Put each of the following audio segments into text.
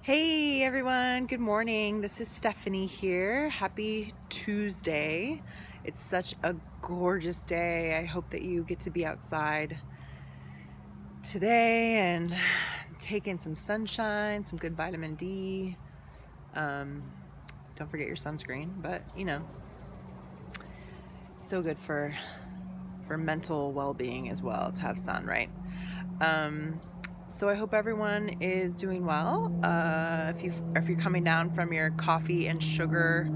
Hey everyone, good morning. This is Stephanie here. Happy Tuesday. It's such a gorgeous day. I hope that you get to be outside today and take in some sunshine, some good vitamin D. Don't forget your sunscreen, but it's so good for mental well-being as well to have sun, right? So I hope everyone is doing well. If you're coming down from your coffee and sugar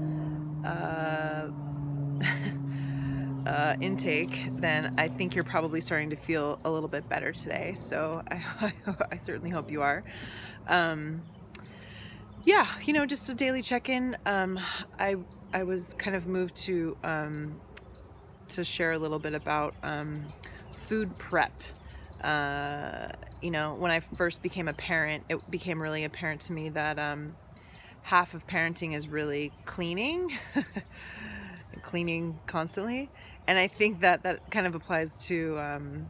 intake, then I think you're probably starting to feel a little bit better today. So I certainly hope you are. Just a daily check-in. I was kind of moved to share a little bit about food prep. When I first became a parent, it became really apparent to me that half of parenting is really cleaning, cleaning constantly. And I think that kind of applies to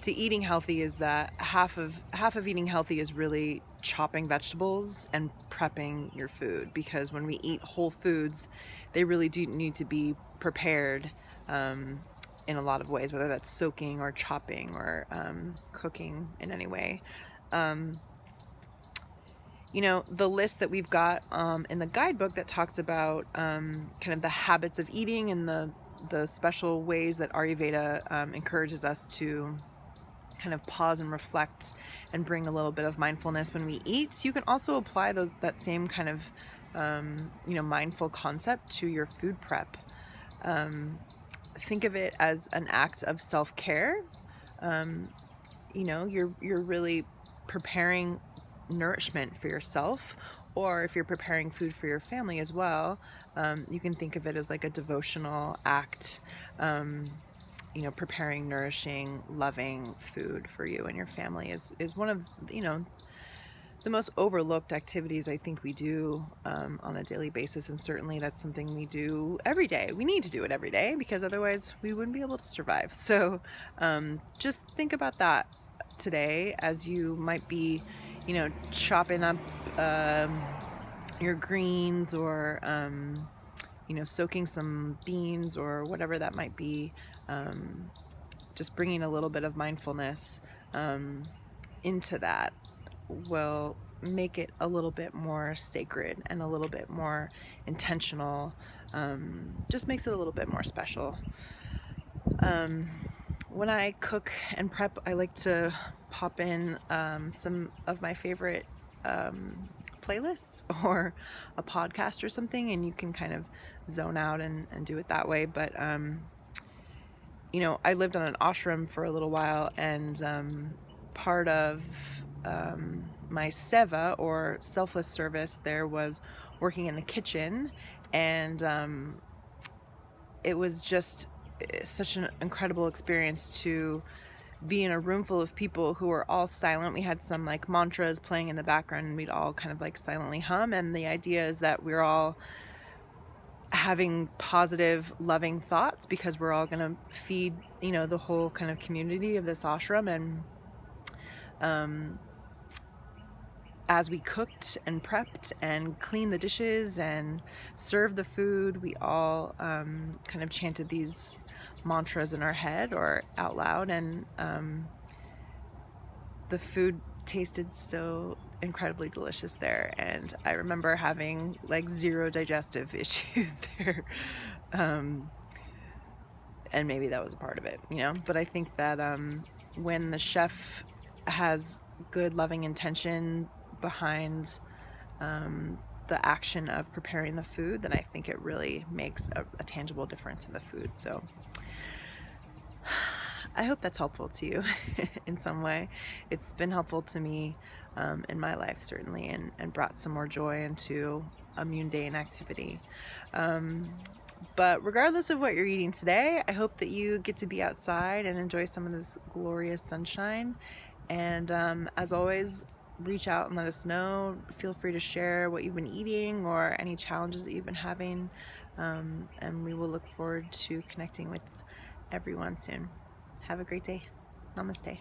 eating healthy, is that half of eating healthy is really chopping vegetables and prepping your food, because when we eat whole foods, they really do need to be prepared in a lot of ways, whether that's soaking or chopping or cooking in any way. The list that we've got in the guidebook that talks about kind of the habits of eating and the special ways that Ayurveda encourages us to kind of pause and reflect and bring a little bit of mindfulness when we eat. So you can also apply that same kind of mindful concept to your food prep. Think of it as an act of self-care. You're really preparing nourishment for yourself, or if you're preparing food for your family as well, you can think of it as like a devotional act. Preparing nourishing, loving food for you and your family is one of the most overlooked activities I think we do on a daily basis, and certainly that's something we do every day. We need to do it every day because otherwise we wouldn't be able to survive. So just think about that today as you might be, chopping up your greens, or soaking some beans or whatever that might be. Just bringing a little bit of mindfulness into that will make it a little bit more sacred and a little bit more intentional. Just makes it a little bit more special. When I cook and prep, I like to pop in some of my favorite playlists or a podcast or something, and you can kind of zone out and do it that way. But I lived on an ashram for a little while, and part of my seva, or selfless service, there was working in the kitchen, and it was just such an incredible experience to be in a room full of people who were all silent. We had some like mantras playing in the background, and we'd all kind of like silently hum, and the idea is that we're all having positive, loving thoughts because we're all going to feed the whole kind of community of this ashram. And as we cooked and prepped and cleaned the dishes and served the food, we all kind of chanted these mantras in our head or out loud, and the food tasted so incredibly delicious there, and I remember having like zero digestive issues there. And maybe that was a part of it, but I think that when the chef has good, loving intention behind the action of preparing the food, then I think it really makes a tangible difference in the food. So I hope that's helpful to you in some way. It's been helpful to me in my life, certainly, and brought some more joy into a mundane activity. But regardless of what you're eating today, I hope that you get to be outside and enjoy some of this glorious sunshine. And as always, reach out and let us know. Feel free to share what you've been eating or any challenges that you've been having. And we will look forward to connecting with everyone soon. Have a great day. Namaste.